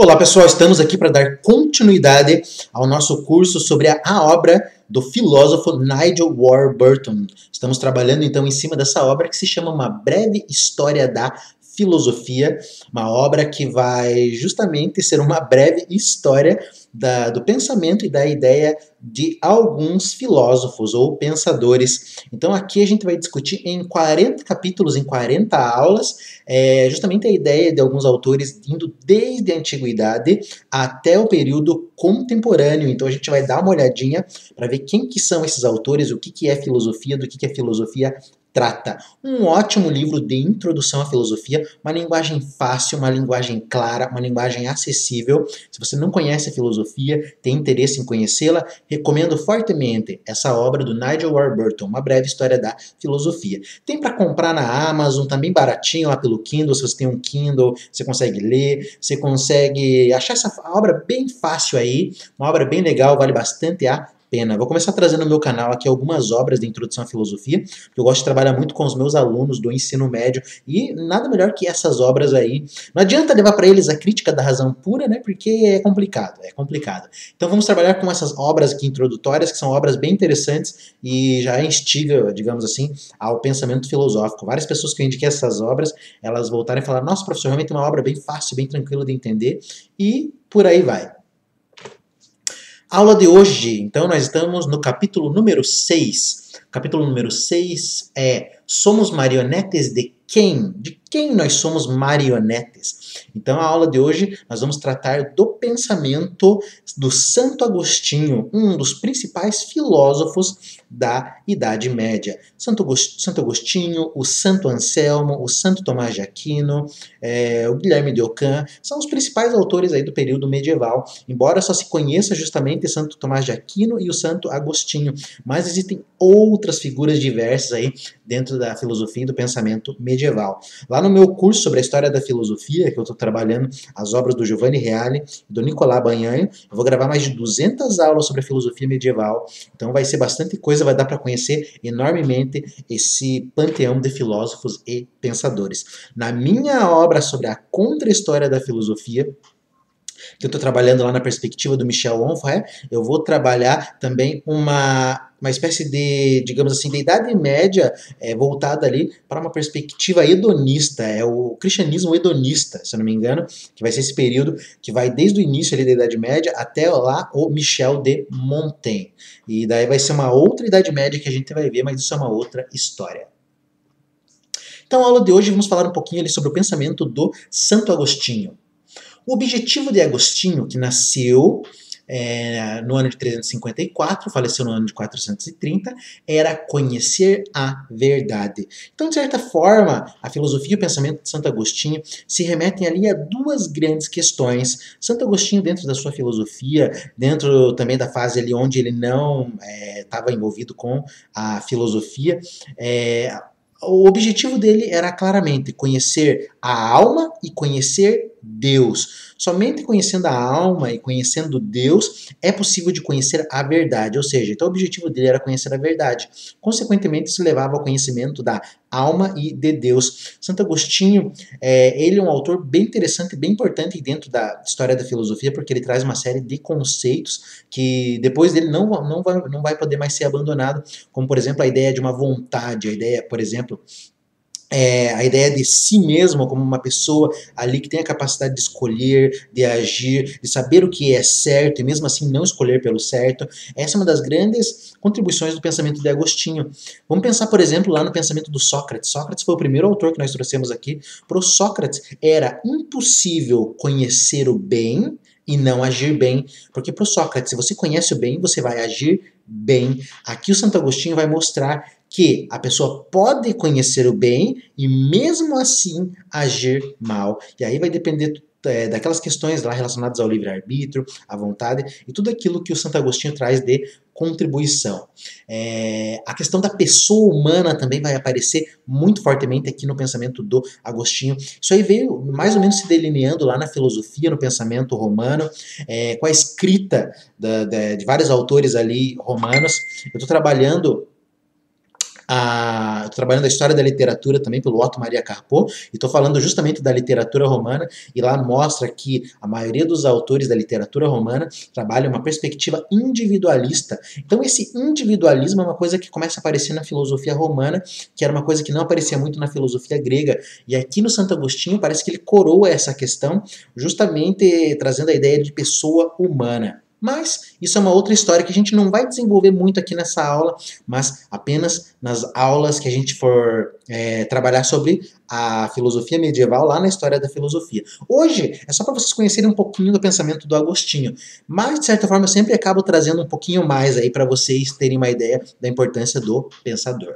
Olá pessoal, estamos aqui para dar continuidade ao nosso curso sobre a obra do filósofo Nigel Warburton. Estamos trabalhando então em cima dessa obra que se chama Uma Breve História da Filosofia, uma obra que vai justamente ser uma breve história do pensamento e da ideia de alguns filósofos ou pensadores. Então aqui a gente vai discutir em 40 capítulos, em 40 aulas, justamente a ideia de alguns autores indo desde a antiguidade até o período contemporâneo. Então a gente vai dar uma olhadinha para ver quem que são esses autores, o que que é filosofia, do que a filosofia trata. Um ótimo livro de introdução à filosofia, uma linguagem fácil, uma linguagem clara, uma linguagem acessível. Se você não conhece a filosofia, tem interesse em conhecê-la, recomendo fortemente essa obra do Nigel Warburton, Uma Breve História da Filosofia. Tem para comprar na Amazon, também baratinho lá pelo Kindle. Se você tem um Kindle, você consegue ler, você consegue achar essa obra bem fácil aí, uma obra bem legal, vale bastante a pena. Vou começar trazendo no meu canal aqui algumas obras de introdução à filosofia, porque eu gosto de trabalhar muito com os meus alunos do ensino médio, e nada melhor que essas obras aí. Não adianta levar para eles a crítica da razão pura, né, porque é complicado, é complicado. Então vamos trabalhar com essas obras aqui introdutórias, que são obras bem interessantes e já instiga, digamos assim, ao pensamento filosófico. Várias pessoas que eu indiquei essas obras, elas voltaram e falaram: nossa, professor, realmente é uma obra bem fácil, bem tranquila de entender, e por aí vai. Aula de hoje, então, nós estamos no capítulo número 6. O capítulo número 6 é: somos marionetes de quem? De quem nós somos marionetes? Então, a aula de hoje nós vamos tratar do pensamento do Santo Agostinho, um dos principais filósofos da Idade Média. Santo Agostinho, o Santo Anselmo, o Santo Tomás de Aquino, o Guilherme de Ockham, são os principais autores aí do período medieval, embora só se conheça justamente Santo Tomás de Aquino e o Santo Agostinho, mas existem outras figuras diversas aí dentro da filosofia e do pensamento medieval. Lá no meu curso sobre a história da filosofia, que eu estou trabalhando as obras do Giovanni Reale e do Nicolas Banhanho, eu vou gravar mais de 200 aulas sobre a filosofia medieval, então vai ser bastante coisa, vai dar para conhecer enormemente esse panteão de filósofos e pensadores. Na minha obra sobre a contra-história da filosofia, que eu estou trabalhando lá na perspectiva do Michel Onfray, eu vou trabalhar também uma espécie de, digamos assim, de Idade Média voltada ali para uma perspectiva hedonista, é o cristianismo hedonista, se eu não me engano, que vai ser esse período que vai desde o início ali da Idade Média até lá o Michel de Montaigne. E daí vai ser uma outra Idade Média que a gente vai ver, mas isso é uma outra história. Então, na aula de hoje, vamos falar um pouquinho ali sobre o pensamento do Santo Agostinho. O objetivo de Agostinho, que nasceu no ano de 354, faleceu no ano de 430, era conhecer a verdade. Então, de certa forma, a filosofia e o pensamento de Santo Agostinho se remetem ali a duas grandes questões. Santo Agostinho, dentro da sua filosofia, dentro também da fase ali onde ele não estava envolvido com a filosofia, o objetivo dele era claramente conhecer a alma e conhecer Deus. Somente conhecendo a alma e conhecendo Deus é possível de conhecer a verdade, ou seja, então o objetivo dele era conhecer a verdade. Consequentemente, isso levava ao conhecimento da alma e de Deus. Santo Agostinho, ele é um autor bem interessante, bem importante dentro da história da filosofia, porque ele traz uma série de conceitos que depois dele não vai poder mais ser abandonado, como, por exemplo, a ideia de uma vontade, a ideia, por exemplo, a ideia de si mesmo como uma pessoa ali que tem a capacidade de escolher, de agir, de saber o que é certo e mesmo assim não escolher pelo certo. Essa é uma das grandes contribuições do pensamento de Agostinho. Vamos pensar, por exemplo, lá no pensamento do Sócrates. Sócrates foi o primeiro autor que nós trouxemos aqui. Para o Sócrates era impossível conhecer o bem e não agir bem, porque para o Sócrates, se você conhece o bem, você vai agir bem. Aqui o Santo Agostinho vai mostrar que a pessoa pode conhecer o bem e mesmo assim agir mal. E aí vai depender daquelas questões lá relacionadas ao livre-arbítrio, à vontade e tudo aquilo que o Santo Agostinho traz de contribuição. A questão da pessoa humana também vai aparecer muito fortemente aqui no pensamento do Agostinho. Isso aí veio mais ou menos se delineando lá na filosofia, no pensamento romano, com a escrita de vários autores ali romanos. Eu estou trabalhando Tô trabalhando a história da literatura também pelo Otto Maria Carpo, e estou falando justamente da literatura romana, e lá mostra que a maioria dos autores da literatura romana trabalham uma perspectiva individualista. Então esse individualismo é uma coisa que começa a aparecer na filosofia romana, que era uma coisa que não aparecia muito na filosofia grega, e aqui no Santo Agostinho parece que ele coroa essa questão, justamente trazendo a ideia de pessoa humana. Mas isso é uma outra história que a gente não vai desenvolver muito aqui nessa aula, mas apenas nas aulas que a gente for trabalhar sobre a filosofia medieval lá na história da filosofia. Hoje é só para vocês conhecerem um pouquinho do pensamento do Agostinho, mas de certa forma eu sempre acabo trazendo um pouquinho mais aí para vocês terem uma ideia da importância do pensador.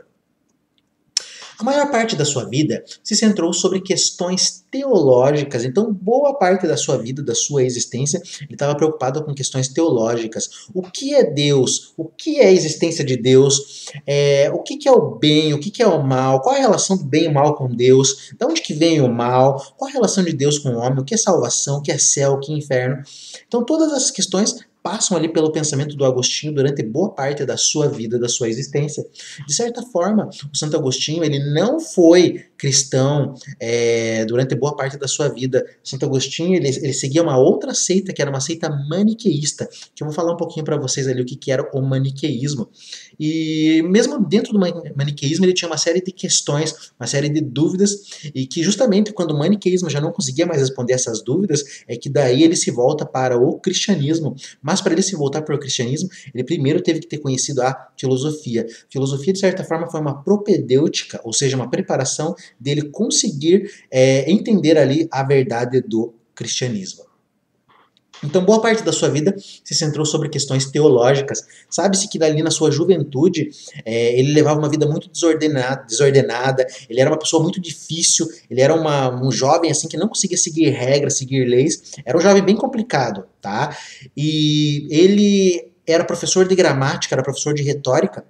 A maior parte da sua vida se centrou sobre questões teológicas, então boa parte da sua vida, da sua existência, ele estava preocupado com questões teológicas. O que é Deus? O que é a existência de Deus? O que é o bem? O que é o mal? Qual é a relação do bem e mal com Deus? De onde que vem o mal? Qual a relação de Deus com o homem? O que é salvação? O que é céu? O que é inferno? Então todas essas questões passam ali pelo pensamento do Agostinho durante boa parte da sua vida, da sua existência. De certa forma, o Santo Agostinho ele não foi cristão durante boa parte da sua vida. O Santo Agostinho ele seguia uma outra seita, que era uma seita maniqueísta, que eu vou falar um pouquinho para vocês ali o que era o maniqueísmo. E mesmo dentro do maniqueísmo ele tinha uma série de questões, uma série de dúvidas, e que justamente quando o maniqueísmo já não conseguia mais responder essas dúvidas, é que daí ele se volta para o cristianismo. Mas para ele se voltar para o cristianismo, ele primeiro teve que ter conhecido a filosofia. Filosofia, de certa forma, foi uma propedêutica, ou seja, uma preparação dele conseguir entender ali a verdade do cristianismo. Então, boa parte da sua vida se centrou sobre questões teológicas. Sabe-se que dali na sua juventude, ele levava uma vida muito desordenada, ele era uma pessoa muito difícil, ele era um jovem assim que não conseguia seguir regras, seguir leis, era um jovem bem complicado, tá? E ele era professor de gramática, era professor de retórica,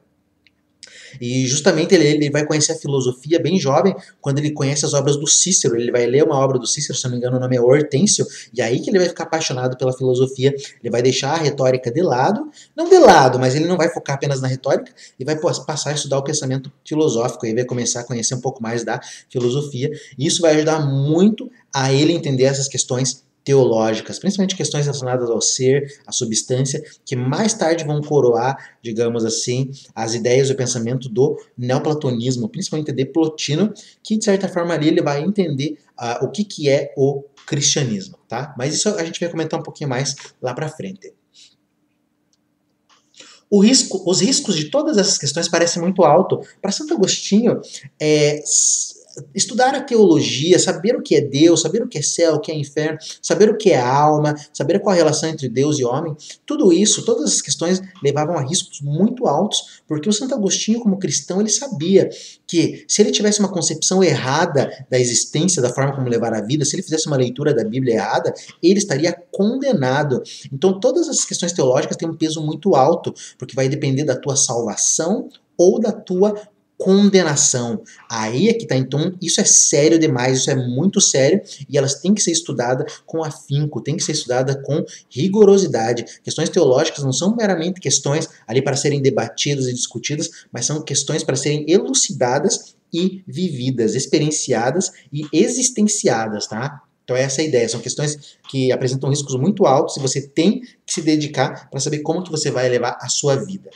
e justamente ele vai conhecer a filosofia bem jovem, quando ele conhece as obras do Cícero. Ele vai ler uma obra do Cícero, se não me engano o nome é Hortêncio, e aí que ele vai ficar apaixonado pela filosofia. Ele vai deixar a retórica de lado, não de lado, mas ele não vai focar apenas na retórica, e vai passar a estudar o pensamento filosófico, e vai começar a conhecer um pouco mais da filosofia, e isso vai ajudar muito a ele entender essas questões teológicas, principalmente questões relacionadas ao ser, à substância, que mais tarde vão coroar, digamos assim, as ideias e o pensamento do neoplatonismo, principalmente de Plotino, que de certa forma ali ele vai entender o que é o cristianismo, tá? Mas isso a gente vai comentar um pouquinho mais lá para frente. Os riscos de todas essas questões parecem muito alto. Para Santo Agostinho, estudar a teologia, saber o que é Deus, saber o que é céu, o que é inferno, saber o que é alma, saber qual a relação entre Deus e homem, tudo isso, todas essas questões levavam a riscos muito altos, porque o Santo Agostinho, como cristão, ele sabia que se ele tivesse uma concepção errada da existência, da forma como levar a vida, se ele fizesse uma leitura da Bíblia errada, ele estaria condenado. Então todas essas questões teológicas têm um peso muito alto, porque vai depender da tua salvação ou da tua condenação. Aí é que tá. Então isso é sério demais, isso é muito sério, e elas têm que ser estudadas com afinco, têm que ser estudadas com rigorosidade. Questões teológicas não são meramente questões ali para serem debatidas e discutidas, mas são questões para serem elucidadas e vividas, experienciadas e existenciadas, tá? Então essa é a ideia, são questões que apresentam riscos muito altos e você tem que se dedicar para saber como que você vai levar a sua vida.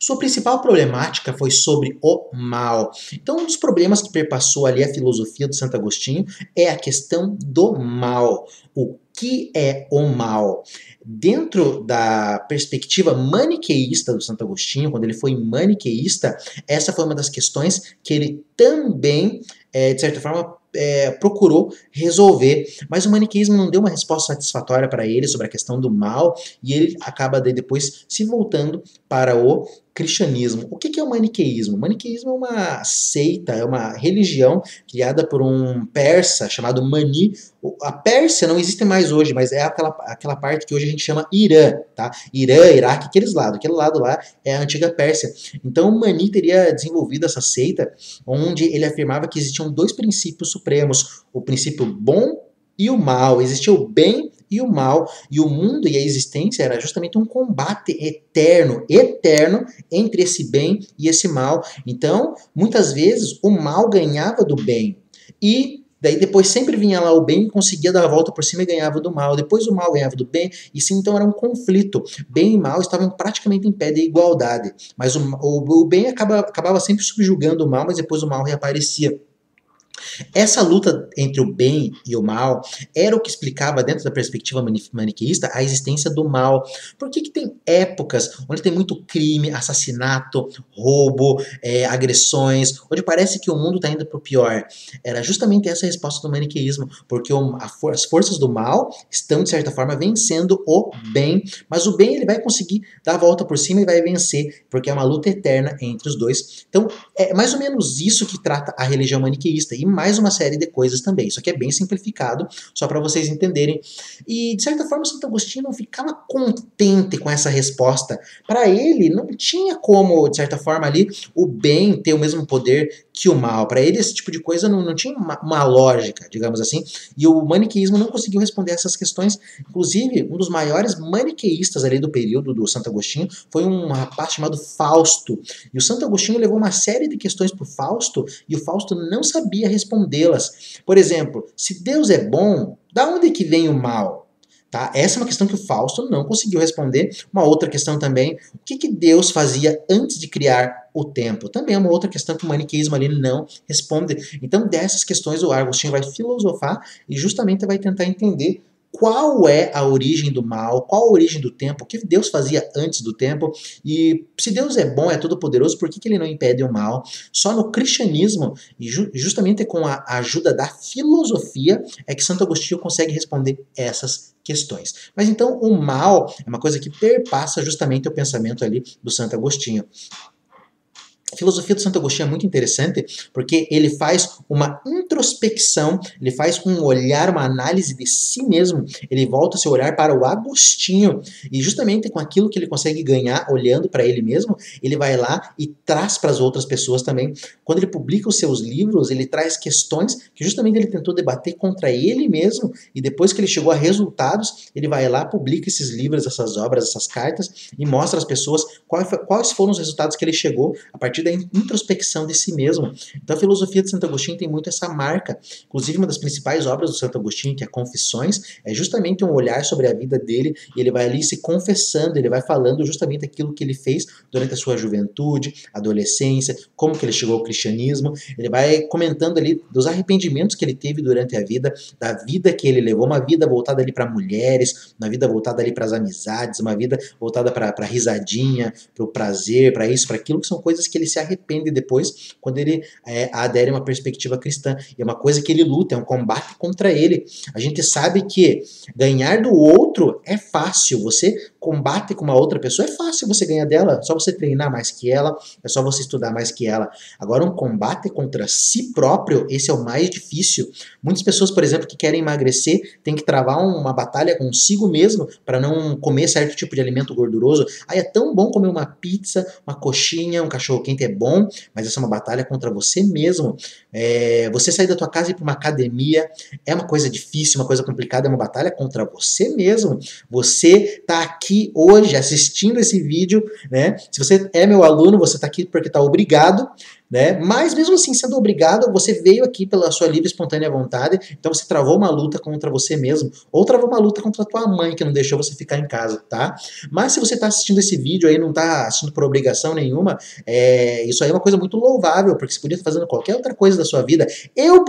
Sua principal problemática foi sobre o mal. Então, um dos problemas que perpassou ali a filosofia do Santo Agostinho é a questão do mal. O que é o mal? Dentro da perspectiva maniqueísta do Santo Agostinho, quando ele foi maniqueísta, essa foi uma das questões que ele também, de certa forma, procurou resolver, mas o maniqueísmo não deu uma resposta satisfatória para ele sobre a questão do mal, e ele acaba depois se voltando para o cristianismo. O que é o maniqueísmo? O maniqueísmo é uma seita, é uma religião criada por um persa chamado Mani. A Pérsia não existe mais hoje, mas é aquela parte que hoje a gente chama Irã, tá? Irã, Iraque, aquele lado lá é a antiga Pérsia. Então o Mani teria desenvolvido essa seita, onde ele afirmava que existiam dois princípios supremos, o princípio bom e o mal, existia o bem e o mal, e o mundo e a existência era justamente um combate eterno, eterno, entre esse bem e esse mal. Então, muitas vezes, o mal ganhava do bem, e daí depois sempre vinha lá o bem, conseguia dar a volta por cima e ganhava do mal, depois o mal ganhava do bem, e sim, então era um conflito. Bem e mal estavam praticamente em pé de igualdade, mas o bem acabava sempre subjugando o mal, mas depois o mal reaparecia. Essa luta entre o bem e o mal era o que explicava, dentro da perspectiva maniqueísta, a existência do mal. Por que tem épocas onde tem muito crime, assassinato, roubo, agressões, onde parece que o mundo está indo para o pior? Era justamente essa a resposta do maniqueísmo, porque as forças do mal estão, de certa forma, vencendo o bem, mas o bem ele vai conseguir dar a volta por cima e vai vencer, porque é uma luta eterna entre os dois. Então, é mais ou menos isso que trata a religião maniqueísta, e mais uma série de coisas também. Isso aqui é bem simplificado, só para vocês entenderem. E, de certa forma, Santo Agostinho não ficava contente com essa resposta. Para ele, não tinha como, de certa forma, ali, o bem ter o mesmo poder que o mal. Para ele, esse tipo de coisa não tinha uma lógica, digamos assim. E o maniqueísmo não conseguiu responder essas questões. Inclusive, um dos maiores maniqueístas ali do período do Santo Agostinho foi um rapaz chamado Fausto. E o Santo Agostinho levou uma série de questões para o Fausto, e o Fausto não sabia respondê-las. Por exemplo, se Deus é bom, da onde que vem o mal? Tá? Essa é uma questão que o Fausto não conseguiu responder. Uma outra questão também, o que Deus fazia antes de criar o tempo? Também é uma outra questão que o maniqueísmo ali não responde. Então, dessas questões, o Agostinho vai filosofar e justamente vai tentar entender qual é a origem do mal, qual a origem do tempo, o que Deus fazia antes do tempo, e se Deus é bom, é todo poderoso, por que ele não impede o mal? Só no cristianismo, e justamente com a ajuda da filosofia, é que Santo Agostinho consegue responder essas questões. Mas então o mal é uma coisa que perpassa justamente o pensamento ali do Santo Agostinho. A filosofia do Santo Agostinho é muito interessante porque ele faz uma introspecção, ele faz um olhar, uma análise de si mesmo, ele volta seu olhar para o Agostinho, e justamente com aquilo que ele consegue ganhar olhando para ele mesmo, ele vai lá e traz para as outras pessoas também. Quando ele publica os seus livros, ele traz questões que justamente ele tentou debater contra ele mesmo, e depois que ele chegou a resultados, ele vai lá, publica esses livros, essas obras, essas cartas, e mostra às pessoas quais foram os resultados que ele chegou a partir da introspecção de si mesmo. Então a filosofia de Santo Agostinho tem muito essa marca. Inclusive, uma das principais obras do Santo Agostinho, que é Confissões, é justamente um olhar sobre a vida dele, e ele vai ali se confessando, ele vai falando justamente aquilo que ele fez durante a sua juventude, adolescência, como que ele chegou ao cristianismo, ele vai comentando ali dos arrependimentos que ele teve durante a vida, da vida que ele levou, uma vida voltada ali para mulheres, uma vida voltada ali para as amizades, uma vida voltada para a risadinha, para o prazer, para isso, para aquilo, que são coisas que ele se arrepende depois, quando ele adere a uma perspectiva cristã. E é uma coisa que ele luta, é um combate contra ele. A gente sabe que ganhar do outro é fácil. Você combate com uma outra pessoa, é fácil você ganhar dela, é só você treinar mais que ela, é só você estudar mais que ela. Agora, um combate contra si próprio, esse é o mais difícil. Muitas pessoas, por exemplo, que querem emagrecer, têm que travar uma batalha consigo mesmo para não comer certo tipo de alimento gorduroso. Aí é tão bom comer uma pizza, uma coxinha, um cachorro-quente, é bom, mas essa é uma batalha contra você mesmo. Você sair da tua casa e ir para uma academia é uma coisa difícil, uma coisa complicada, é uma batalha contra você mesmo. Você está aqui hoje assistindo esse vídeo, né? Se você é meu aluno, você está aqui porque está obrigado, né? Mas mesmo assim, sendo obrigado, você veio aqui pela sua livre e espontânea vontade, então você travou uma luta contra você mesmo, ou travou uma luta contra a tua mãe, que não deixou você ficar em casa, tá? Mas se você está assistindo esse vídeo aí, não está assistindo por obrigação nenhuma, isso aí é uma coisa muito louvável, porque você podia estar fazendo qualquer outra coisa da sua vida. Eu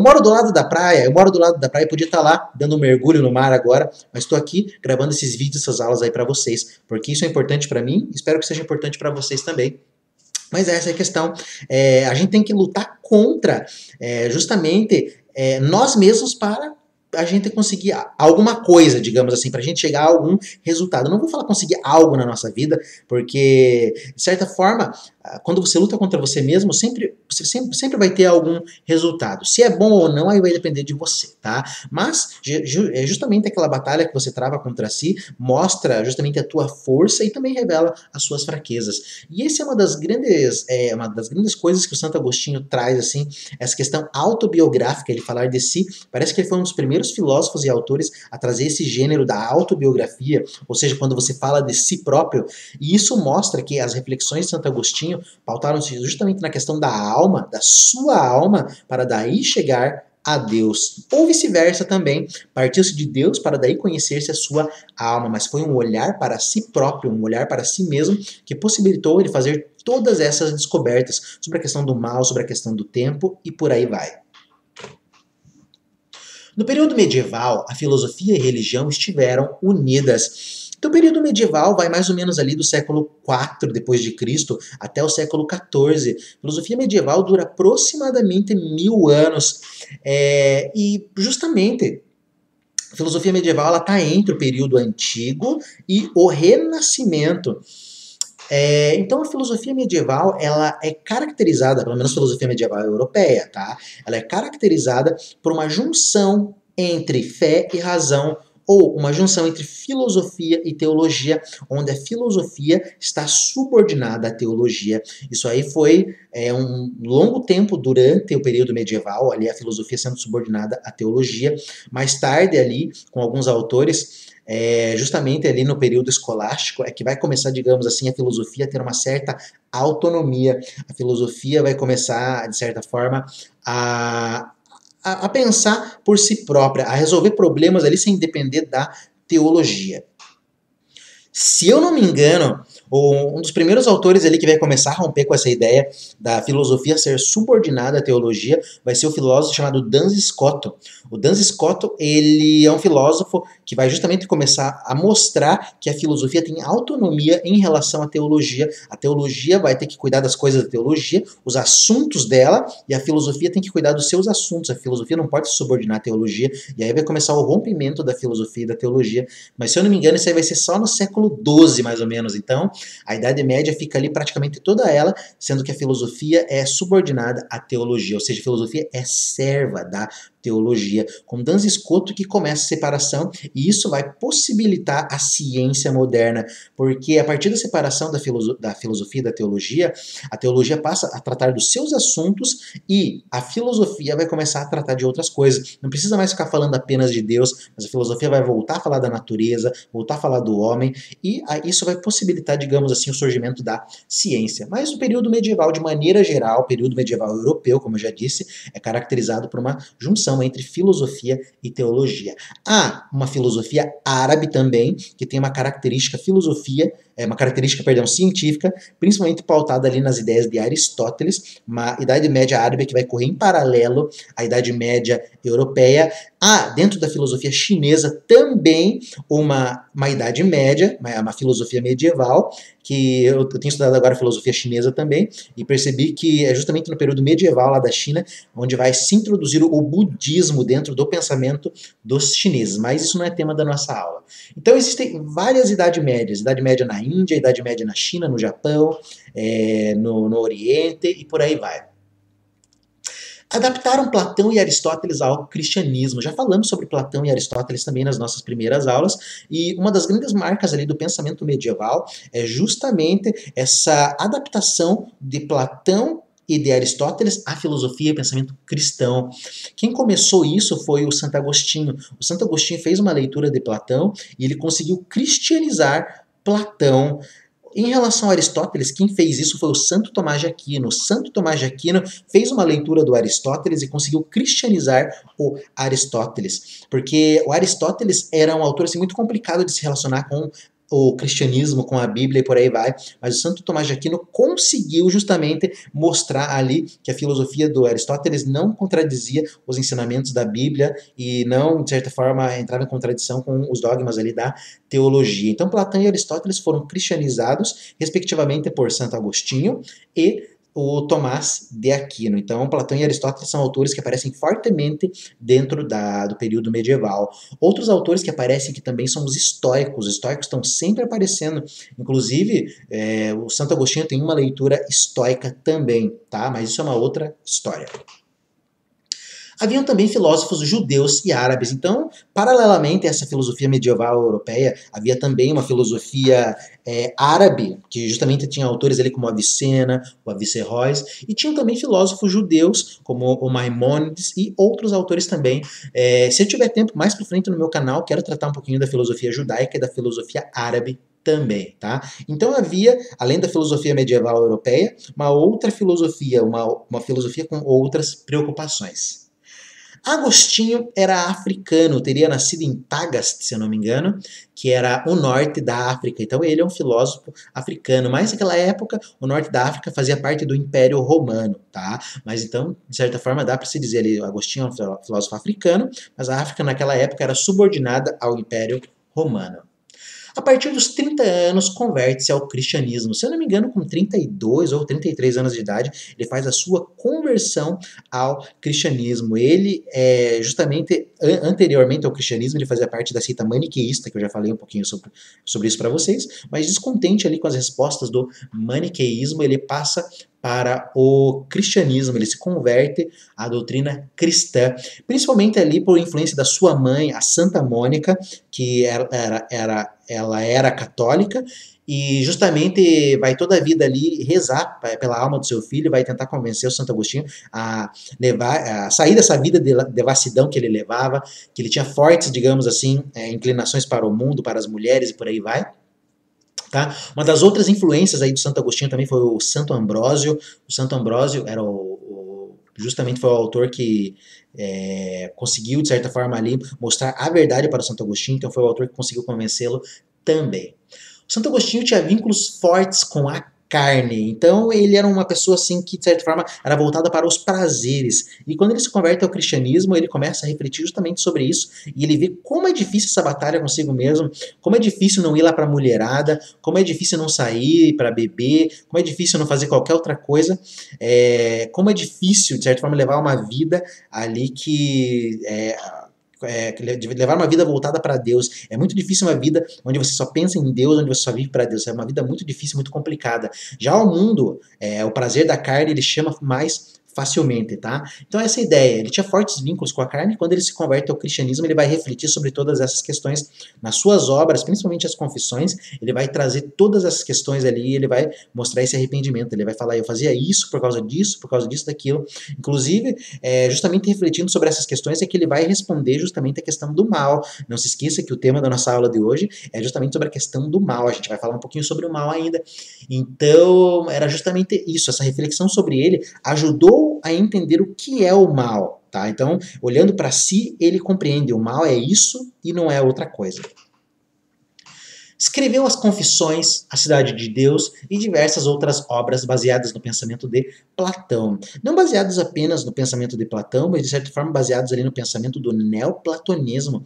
moro do lado da praia, e podia estar lá dando um mergulho no mar agora, mas estou aqui gravando esses vídeos, essas aulas aí para vocês, porque isso é importante para mim, espero que seja importante para vocês também. Mas essa é a questão. A gente tem que lutar contra justamente nós mesmos para a gente conseguir alguma coisa, digamos assim, para a gente chegar a algum resultado. Eu não vou falar conseguir algo na nossa vida, porque, de certa forma, quando você luta contra você mesmo, sempre vai ter algum resultado. Se é bom ou não, aí vai depender de você, tá? Mas é justamente aquela batalha que você trava contra si, mostra justamente a tua força e também revela as suas fraquezas. E essa é uma das grandes coisas que o Santo Agostinho traz, assim, essa questão autobiográfica, ele falar de si. Parece que ele foi um dos primeiros filósofos e autores a trazer esse gênero da autobiografia, ou seja, quando você fala de si próprio, e isso mostra que as reflexões de Santo Agostinho pautaram-se justamente na questão da alma, da sua alma, para daí chegar a Deus. Ou vice-versa também, partiu-se de Deus para daí conhecer-se a sua alma, mas foi um olhar para si próprio, um olhar para si mesmo, que possibilitou ele fazer todas essas descobertas sobre a questão do mal, sobre a questão do tempo e por aí vai. No período medieval, a filosofia e a religião estiveram unidas. Então, o período medieval vai mais ou menos ali do século IV depois de Cristo até o século XIV. A filosofia medieval dura aproximadamente 1000 anos. E justamente a filosofia medieval está entre o período antigo e o Renascimento. Então a filosofia medieval ela é caracterizada, pelo menos a filosofia medieval europeia, tá? Ela é caracterizada por uma junção entre fé e razão, ou uma junção entre filosofia e teologia, onde a filosofia está subordinada à teologia. Isso aí foi um longo tempo durante o período medieval, ali a filosofia sendo subordinada à teologia. Mais tarde ali, com alguns autores, justamente ali no período escolástico, é que vai começar, digamos assim, a filosofia a ter uma certa autonomia. A filosofia vai começar, de certa forma, a pensar por si própria, a resolver problemas ali sem depender da teologia. Se eu não me engano, um dos primeiros autores ali que vai começar a romper com essa ideia da filosofia ser subordinada à teologia vai ser o filósofo chamado Duns Scotus. O Duns Scotus, ele é um filósofo que vai justamente começar a mostrar que a filosofia tem autonomia em relação à teologia. A teologia vai ter que cuidar das coisas da teologia, os assuntos dela, e a filosofia tem que cuidar dos seus assuntos. A filosofia não pode se subordinar à teologia, e aí vai começar o rompimento da filosofia e da teologia. Mas se eu não me engano, isso aí vai ser só no século XII, mais ou menos. Então, a Idade Média fica ali praticamente toda ela, sendo que a filosofia é subordinada à teologia, ou seja, a filosofia é serva da teologia, com Duns Scotus que começa a separação, e isso vai possibilitar a ciência moderna, porque a partir da separação da filosofia e da teologia, a teologia passa a tratar dos seus assuntos e a filosofia vai começar a tratar de outras coisas. Não precisa mais ficar falando apenas de Deus, mas a filosofia vai voltar a falar da natureza, voltar a falar do homem, e isso vai possibilitar, digamos assim, o surgimento da ciência. Mas o período medieval, de maneira geral, o período medieval europeu, como eu já disse, é caracterizado por uma junção entre filosofia e teologia. Há uma filosofia árabe também, que tem uma característica científica, principalmente pautada ali nas ideias de Aristóteles, uma Idade Média árabe que vai correr em paralelo à Idade Média europeia. Há, dentro da filosofia chinesa, também uma Idade Média, uma filosofia medieval, que eu tenho estudado agora a filosofia chinesa também, e percebi que é justamente no período medieval lá da China, onde vai se introduzir o budismo dentro do pensamento dos chineses, mas isso não é tema da nossa aula. Então existem várias Idades Médias, Idade Média na Índia, Idade Média na China, no Japão, no Oriente e por aí vai. Adaptaram Platão e Aristóteles ao cristianismo. Já falamos sobre Platão e Aristóteles também nas nossas primeiras aulas, e uma das grandes marcas ali do pensamento medieval é justamente essa adaptação de Platão e de Aristóteles à filosofia e pensamento cristão. Quem começou isso foi o Santo Agostinho. O Santo Agostinho fez uma leitura de Platão e ele conseguiu cristianizar Platão. Em relação a Aristóteles, quem fez isso foi o Santo Tomás de Aquino. O Santo Tomás de Aquino fez uma leitura do Aristóteles e conseguiu cristianizar o Aristóteles, porque o Aristóteles era um autor assim, muito complicado de se relacionar com o cristianismo, com a Bíblia e por aí vai, mas o Santo Tomás de Aquino conseguiu justamente mostrar ali que a filosofia do Aristóteles não contradizia os ensinamentos da Bíblia e não, de certa forma, entrava em contradição com os dogmas ali da teologia. Então, Platão e Aristóteles foram cristianizados, respectivamente, por Santo Agostinho e o Tomás de Aquino. Então, Platão e Aristóteles são autores que aparecem fortemente dentro do período medieval. Outros autores que aparecem aqui também são os estoicos. Os estoicos estão sempre aparecendo. Inclusive, o Santo Agostinho tem uma leitura estoica também, tá? Mas isso é uma outra história. Haviam também filósofos judeus e árabes. Então, paralelamente a essa filosofia medieval europeia, havia também uma filosofia árabe, que justamente tinha autores ali como Avicena, o Avicenroz, e tinham também filósofos judeus, como o Maimônides e outros autores também. Se eu tiver tempo, mais para frente no meu canal, quero tratar um pouquinho da filosofia judaica e da filosofia árabe também, tá? Então havia, além da filosofia medieval europeia, uma outra filosofia, uma filosofia com outras preocupações. Agostinho era africano, teria nascido em Tagaste, se eu não me engano, que era o norte da África. Então ele é um filósofo africano, mas naquela época o norte da África fazia parte do Império Romano, tá? Mas então, de certa forma, dá para se dizer ali, Agostinho é um filósofo africano, mas a África naquela época era subordinada ao Império Romano. A partir dos 30 anos, converte-se ao cristianismo. Se eu não me engano, com 32 ou 33 anos de idade, ele faz a sua conversão ao cristianismo. Ele, justamente, anteriormente ao cristianismo, ele fazia parte da seita maniqueísta, que eu já falei um pouquinho sobre isso para vocês, mas descontente ali com as respostas do maniqueísmo, ele passa para o cristianismo, ele se converte à doutrina cristã, principalmente ali por influência da sua mãe, a Santa Mônica, que ela era católica, e justamente vai toda a vida ali rezar pela alma do seu filho, vai tentar convencer o Santo Agostinho a sair dessa vida de devassidão que ele levava, que ele tinha fortes, digamos assim, inclinações para o mundo, para as mulheres e por aí vai. Tá? Uma das outras influências aí do Santo Agostinho também foi o Santo Ambrósio. O Santo Ambrósio era justamente foi o autor que conseguiu, de certa forma, ali mostrar a verdade para o Santo Agostinho, então foi o autor que conseguiu convencê-lo também. O Santo Agostinho tinha vínculos fortes com a carne, então ele era uma pessoa assim que, de certa forma, era voltada para os prazeres. E quando ele se converte ao cristianismo, ele começa a refletir justamente sobre isso, e ele vê como é difícil essa batalha consigo mesmo, como é difícil não ir lá para a mulherada, como é difícil não sair para beber, como é difícil não fazer qualquer outra coisa, como é difícil, de certa forma, levar uma vida ali que levar uma vida voltada para Deus. É muito difícil uma vida onde você só pensa em Deus, onde você só vive para Deus. É uma vida muito difícil, muito complicada. Já o mundo, o prazer da carne, ele chama mais facilmente, tá? Então essa ideia, ele tinha fortes vínculos com a carne, e quando ele se converte ao cristianismo, ele vai refletir sobre todas essas questões nas suas obras, principalmente as confissões, ele vai trazer todas essas questões ali, e ele vai mostrar esse arrependimento, ele vai falar, eu fazia isso, por causa disso, daquilo, inclusive, justamente refletindo sobre essas questões, é que ele vai responder justamente a questão do mal. Não se esqueça que o tema da nossa aula de hoje é justamente sobre a questão do mal, a gente vai falar um pouquinho sobre o mal ainda, então era justamente isso, essa reflexão sobre ele ajudou a entender o que é o mal, tá? Então, olhando para si, ele compreende o mal é isso e não é outra coisa. Escreveu as Confissões, A Cidade de Deus e diversas outras obras baseadas no pensamento de Platão. Não baseados apenas no pensamento de Platão, mas de certa forma baseados ali no pensamento do neoplatonismo.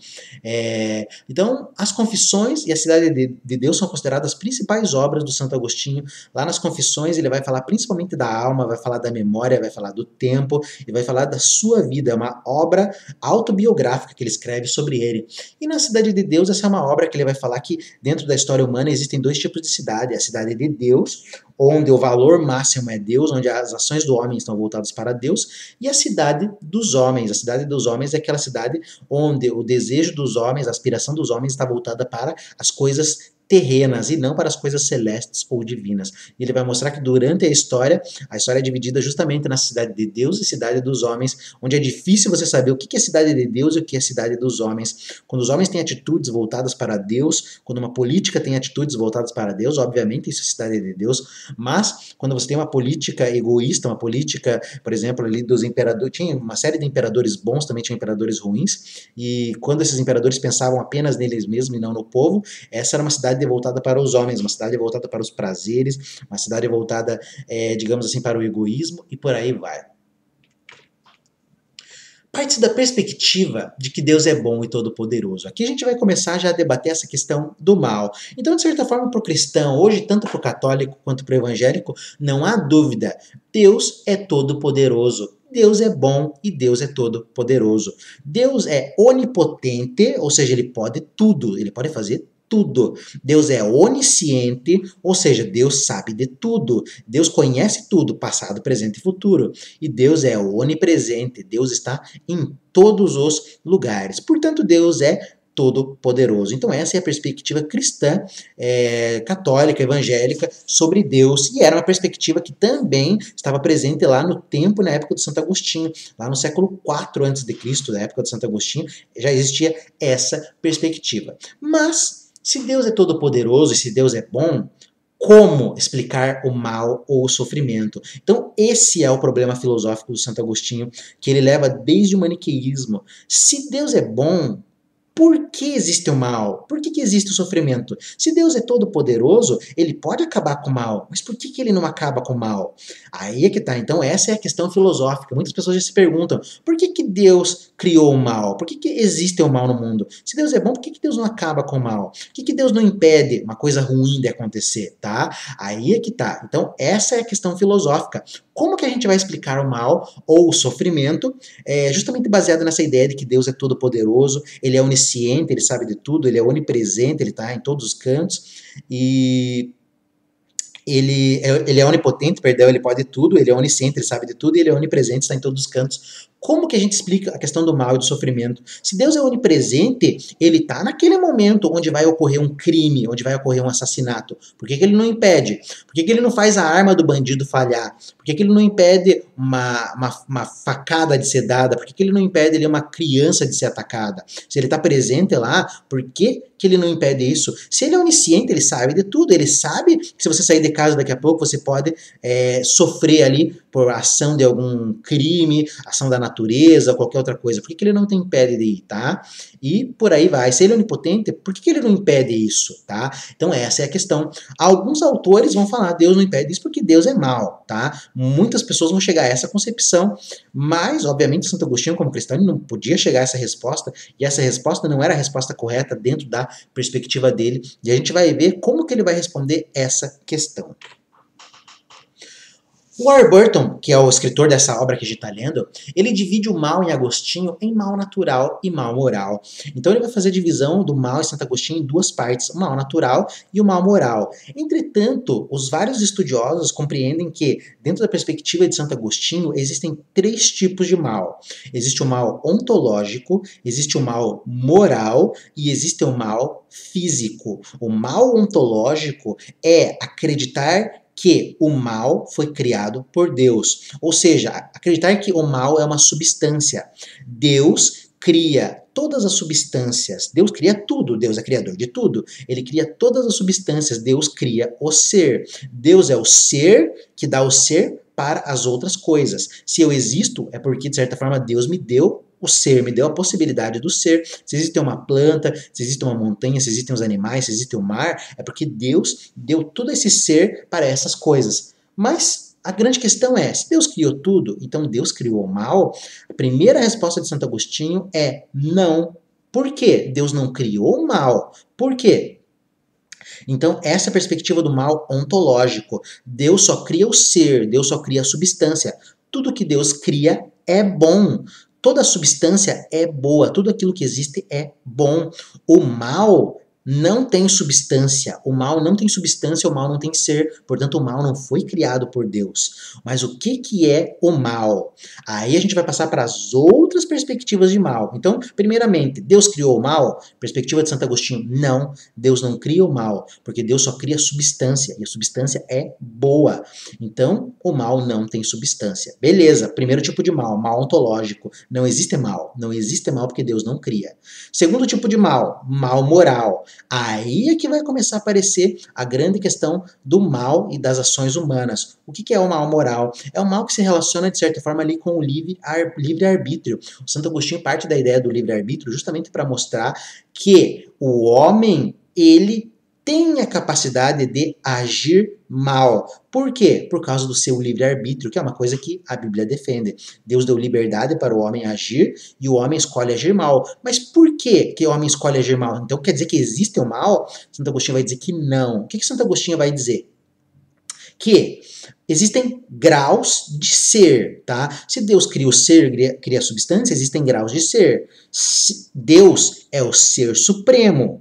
Então, as Confissões e A Cidade de Deus são consideradas as principais obras do Santo Agostinho. Lá nas Confissões ele vai falar principalmente da alma, vai falar da memória, vai falar do tempo e vai falar da sua vida. É uma obra autobiográfica que ele escreve sobre ele. E na Cidade de Deus, essa é uma obra que ele vai falar que dentro da história humana existem dois tipos de cidade: a cidade de Deus, onde o valor máximo é Deus, onde as ações do homem estão voltadas para Deus, e a cidade dos homens. A cidade dos homens é aquela cidade onde o desejo dos homens, a aspiração dos homens está voltada para as coisas terrenas e não para as coisas celestes ou divinas. E ele vai mostrar que durante a história é dividida justamente na cidade de Deus e cidade dos homens, onde é difícil você saber o que é cidade de Deus e o que é cidade dos homens. Quando os homens têm atitudes voltadas para Deus, quando uma política tem atitudes voltadas para Deus, obviamente isso é cidade de Deus, mas quando você tem uma política egoísta, uma política, por exemplo, ali dos imperadores, tinha uma série de imperadores bons, também tinha imperadores ruins, e quando esses imperadores pensavam apenas neles mesmos e não no povo, essa era uma cidade voltada para os homens, uma cidade voltada para os prazeres, uma cidade voltada, digamos assim, para o egoísmo e por aí vai. parte da perspectiva de que Deus é bom e todo-poderoso. Aqui a gente vai começar já a debater essa questão do mal. Então, de certa forma, para o cristão, hoje, tanto para o católico quanto para o evangélico, não há dúvida, Deus é todo-poderoso. Deus é bom e Deus é todo-poderoso. Deus é onipotente, ou seja, ele pode tudo, ele pode fazer tudo. Deus é onisciente, ou seja, Deus sabe de tudo. Deus conhece tudo, passado, presente e futuro. E Deus é onipresente, Deus está em todos os lugares. Portanto, Deus é todo-poderoso. Então essa é a perspectiva cristã, católica, evangélica, sobre Deus. E era uma perspectiva que também estava presente lá no tempo, na época de Santo Agostinho. Lá no século IV a.C., na época de Santo Agostinho, já existia essa perspectiva. Mas se Deus é todo-poderoso e se Deus é bom, como explicar o mal ou o sofrimento? Então, esse é o problema filosófico do Santo Agostinho, que ele leva desde o maniqueísmo. Se Deus é bom, por que existe o mal? Por que existe o sofrimento? Se Deus é todo-poderoso, ele pode acabar com o mal, mas por que ele não acaba com o mal? Aí é que tá. Então essa é a questão filosófica. Muitas pessoas já se perguntam, por que Deus criou o mal? Por que existe o mal no mundo? Se Deus é bom, por que Deus não acaba com o mal? Por que Deus não impede uma coisa ruim de acontecer, tá? Aí é que tá. Então essa é a questão filosófica. Como que a gente vai explicar o mal ou o sofrimento? Justamente baseado nessa ideia de que Deus é todo-poderoso, ele é onisciente, ele sabe de tudo, ele é onipresente, ele está em todos os cantos, e ele é onipotente, perdão, ele pode tudo, ele é onisciente, ele sabe de tudo, e ele é onipresente, está em todos os cantos. Como que a gente explica a questão do mal e do sofrimento? Se Deus é onipresente, ele está naquele momento onde vai ocorrer um crime, onde vai ocorrer um assassinato. Por que ele não impede? Por que ele não faz a arma do bandido falhar? Por que ele não impede uma facada de ser dada? Por que ele não impede ali, uma criança de ser atacada? Se ele está presente lá, por que ele não impede isso? Se ele é onisciente, ele sabe de tudo. Ele sabe que se você sair de casa daqui a pouco, você pode sofrer ali por ação de algum crime, ação da natureza, qualquer outra coisa. Por que ele não te impede de ir, tá? E por aí vai. Se ele é onipotente, por que ele não impede isso, tá? Então essa é a questão. Alguns autores vão falar, Deus não impede isso porque Deus é mau, tá? Muitas pessoas vão chegar a essa concepção, mas, obviamente, Santo Agostinho, como cristão, não podia chegar a essa resposta, e essa resposta não era a resposta correta dentro da perspectiva dele, e a gente vai ver como que ele vai responder essa questão. O Warburton, que é o escritor dessa obra que a gente está lendo, ele divide o mal em Agostinho em mal natural e mal moral. Então ele vai fazer a divisão do mal em Santo Agostinho em duas partes, o mal natural e o mal moral. Entretanto, os vários estudiosos compreendem que, dentro da perspectiva de Santo Agostinho, existem três tipos de mal. Existe o mal ontológico, existe o mal moral e existe o mal físico. O mal ontológico é acreditar que o mal foi criado por Deus. Ou seja, acreditar que o mal é uma substância. Deus cria todas as substâncias. Deus cria tudo. Deus é criador de tudo. Ele cria todas as substâncias. Deus cria o ser. Deus é o ser que dá o ser para as outras coisas. Se eu existo, é porque, de certa forma, Deus me deu o ser, me deu a possibilidade do ser. Se existe uma planta, se existe uma montanha, se existem os animais, se existe o mar, é porque Deus deu todo esse ser para essas coisas. Mas a grande questão é, se Deus criou tudo, então Deus criou o mal? A primeira resposta de Santo Agostinho é não. Por quê? Deus não criou o mal. Por quê? Então, essa é a perspectiva do mal ontológico. Deus só cria o ser, Deus só cria a substância. Tudo que Deus cria é bom. Toda substância é boa, tudo aquilo que existe é bom. O mal não tem substância, o mal não tem substância, o mal não tem ser, portanto o mal não foi criado por Deus. Mas o que é o mal? Aí a gente vai passar para as outras perspectivas de mal. Então, primeiramente, Deus criou o mal? Perspectiva de Santo Agostinho, não, Deus não cria o mal, porque Deus só cria substância, e a substância é boa. Então, o mal não tem substância. Beleza, primeiro tipo de mal, mal ontológico. Não existe mal, não existe mal porque Deus não cria. Segundo tipo de mal, mal moral. Aí é que vai começar a aparecer a grande questão do mal e das ações humanas. O que é o mal moral? É o mal que se relaciona, de certa forma, ali com o livre-arbítrio. O Santo Agostinho parte da ideia do livre-arbítrio justamente para mostrar que o homem, ele tem a capacidade de agir mal. Por quê? Por causa do seu livre-arbítrio, que é uma coisa que a Bíblia defende. Deus deu liberdade para o homem agir e o homem escolhe agir mal. Mas por que o homem escolhe agir mal? Então quer dizer que existe o mal? Santo Agostinho vai dizer que não. O que Santo Agostinho vai dizer? Que existem graus de ser, tá? Se Deus cria o ser, cria a substância, existem graus de ser. Deus é o ser supremo.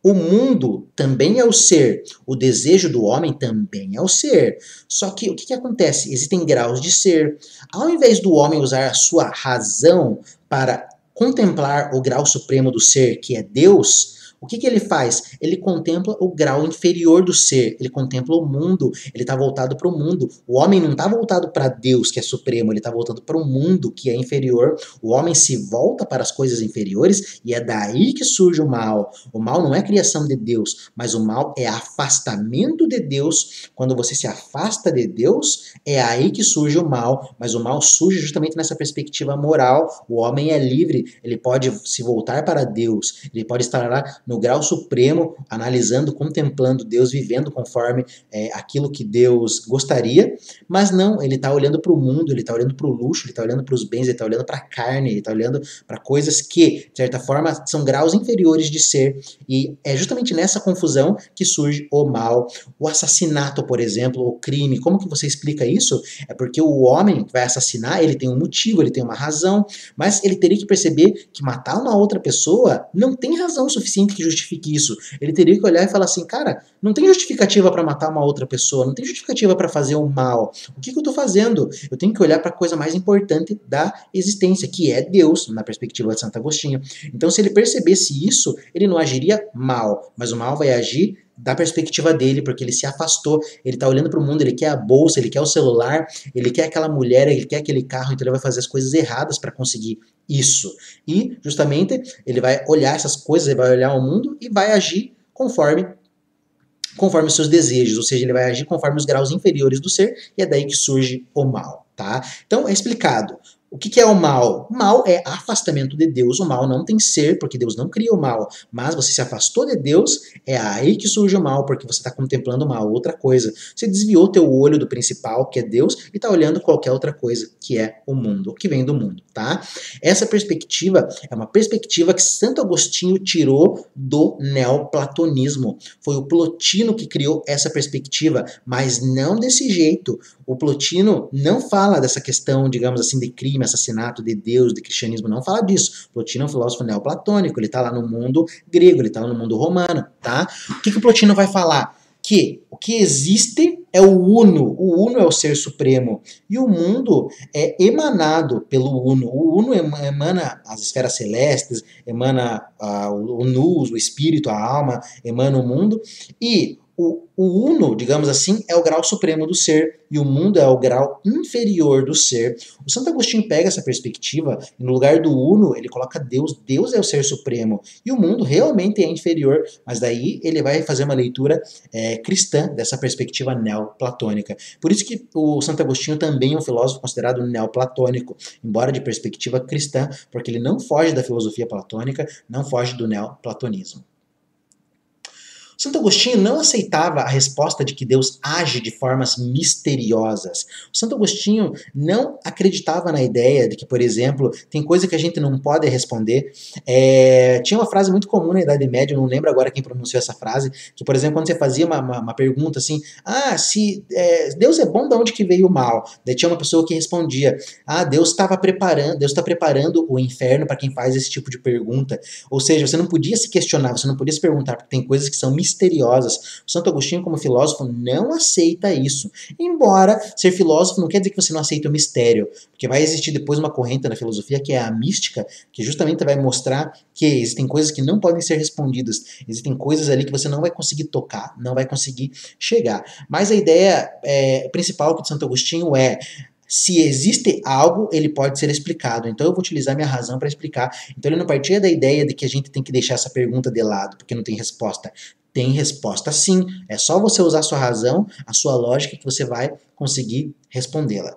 O mundo também é o ser. O desejo do homem também é o ser. Só que o que acontece? Existem graus de ser. Ao invés do homem usar a sua razão para contemplar o grau supremo do ser, que é Deus, o que ele faz? Ele contempla o grau inferior do ser, ele contempla o mundo, ele está voltado para o mundo. O homem não está voltado para Deus, que é supremo, ele está voltado para o mundo, que é inferior. O homem se volta para as coisas inferiores e é daí que surge o mal. O mal não é criação de Deus, mas o mal é afastamento de Deus. Quando você se afasta de Deus, é aí que surge o mal, mas o mal surge justamente nessa perspectiva moral. O homem é livre, ele pode se voltar para Deus, ele pode estar lá no grau supremo, analisando, contemplando Deus, vivendo conforme aquilo que Deus gostaria, mas não, ele está olhando para o mundo, ele está olhando para o luxo, ele está olhando para os bens, ele está olhando para a carne, ele está olhando para coisas que, de certa forma, são graus inferiores de ser, e é justamente nessa confusão que surge o mal. O assassinato, por exemplo, o crime, como que você explica isso? É porque o homem que vai assassinar, ele tem um motivo, ele tem uma razão, mas ele teria que perceber que matar uma outra pessoa não tem razão suficiente que justifique isso. Ele teria que olhar e falar assim, cara, não tem justificativa para matar uma outra pessoa, não tem justificativa para fazer o mal. O que eu estou fazendo? Eu tenho que olhar para a coisa mais importante da existência, que é Deus, na perspectiva de Santo Agostinho. Então, se ele percebesse isso, ele não agiria mal, mas o mal vai agir da perspectiva dele, porque ele se afastou, ele tá olhando para o mundo, ele quer a bolsa, ele quer o celular, ele quer aquela mulher, ele quer aquele carro, então ele vai fazer as coisas erradas para conseguir isso. E, justamente, ele vai olhar essas coisas, ele vai olhar o mundo e vai agir conforme os seus desejos, ou seja, ele vai agir conforme os graus inferiores do ser, e é daí que surge o mal, tá? Então, é explicado. O que é o mal? O mal é afastamento de Deus. O mal não tem ser, porque Deus não cria o mal. Mas você se afastou de Deus, é aí que surge o mal, porque você está contemplando uma outra coisa. Você desviou teu olho do principal, que é Deus, e está olhando qualquer outra coisa, que é o mundo, o que vem do mundo, tá? Essa perspectiva é uma perspectiva que Santo Agostinho tirou do neoplatonismo. Foi o Plotino que criou essa perspectiva, mas não desse jeito. O Plotino não fala dessa questão, digamos assim, de crime, assassinato de Deus, de cristianismo, não fala disso. Plotino é um filósofo neoplatônico, ele está lá no mundo grego, ele está lá no mundo romano, tá? O que o Plotino vai falar? Que o que existe é o Uno é o ser supremo, e o mundo é emanado pelo Uno. O Uno emana as esferas celestes, emana o nous, o espírito, a alma, emana o mundo, e o Uno, digamos assim, é o grau supremo do ser, e o mundo é o grau inferior do ser. O Santo Agostinho pega essa perspectiva e no lugar do Uno ele coloca Deus. Deus é o ser supremo e o mundo realmente é inferior, mas daí ele vai fazer uma leitura cristã dessa perspectiva neoplatônica. Por isso que o Santo Agostinho também é um filósofo considerado neoplatônico, embora de perspectiva cristã, porque ele não foge da filosofia platônica, não foge do neoplatonismo. Santo Agostinho não aceitava a resposta de que Deus age de formas misteriosas. O Santo Agostinho não acreditava na ideia de que, por exemplo, tem coisa que a gente não pode responder. Tinha uma frase muito comum na Idade Média, eu não lembro agora quem pronunciou essa frase, que, por exemplo, quando você fazia uma pergunta assim, se Deus é bom, de onde que veio o mal? Daí tinha uma pessoa que respondia, Deus está preparando o inferno para quem faz esse tipo de pergunta. Ou seja, você não podia se questionar, você não podia se perguntar, porque tem coisas que são misteriosas. O Santo Agostinho, como filósofo, não aceita isso. Embora ser filósofo não quer dizer que você não aceita o mistério, porque vai existir depois uma corrente na filosofia que é a mística, que justamente vai mostrar que existem coisas que não podem ser respondidas, existem coisas ali que você não vai conseguir tocar, não vai conseguir chegar. Mas a ideia principal de Santo Agostinho é: se existe algo, ele pode ser explicado. Então eu vou utilizar minha razão para explicar. Então ele não partia da ideia de que a gente tem que deixar essa pergunta de lado, porque não tem resposta. Tem resposta sim. É só você usar a sua razão, a sua lógica, que você vai conseguir respondê-la.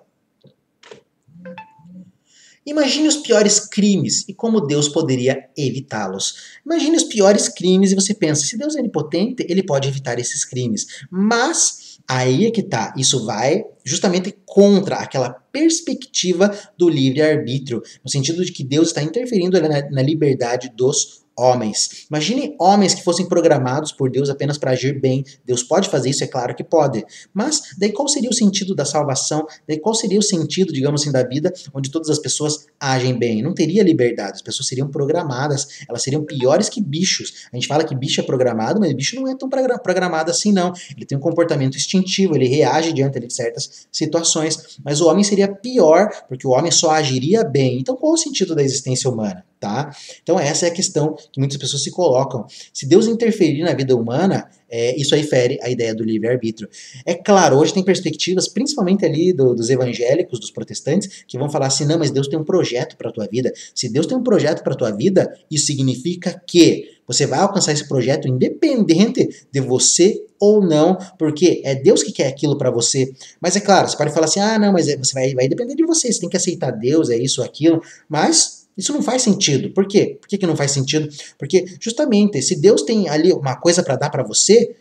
Imagine os piores crimes e como Deus poderia evitá-los. Imagine os piores crimes e você pensa, se Deus é onipotente, ele pode evitar esses crimes. Mas aí é que tá, isso vai justamente contra aquela perspectiva do livre-arbítrio, no sentido de que Deus está interferindo na liberdade dos homens. Imagine homens que fossem programados por Deus apenas para agir bem. Deus pode fazer isso, é claro que pode. Mas daí qual seria o sentido da salvação? Daí qual seria o sentido, digamos assim, da vida onde todas as pessoas agem bem? Não teria liberdade, as pessoas seriam programadas, elas seriam piores que bichos. A gente fala que bicho é programado, mas bicho não é tão programado assim não. Ele tem um comportamento instintivo, ele reage diante de certas situações, mas o homem seria pior, porque o homem só agiria bem. Então qual o sentido da existência humana? Tá? Então essa é a questão que muitas pessoas se colocam. Se Deus interferir na vida humana, isso aí fere a ideia do livre-arbítrio. É claro, hoje tem perspectivas, principalmente ali dos evangélicos, dos protestantes, que vão falar assim, não, mas Deus tem um projeto para a tua vida. Se Deus tem um projeto para a tua vida, isso significa que você vai alcançar esse projeto independente de você ou não, porque é Deus que quer aquilo para você. Mas é claro, você pode falar assim, ah, não, mas você vai depender de você, você tem que aceitar Deus, é isso, aquilo, mas isso não faz sentido. Por quê? Por que não faz sentido? Porque, justamente, se Deus tem ali uma coisa para dar para você,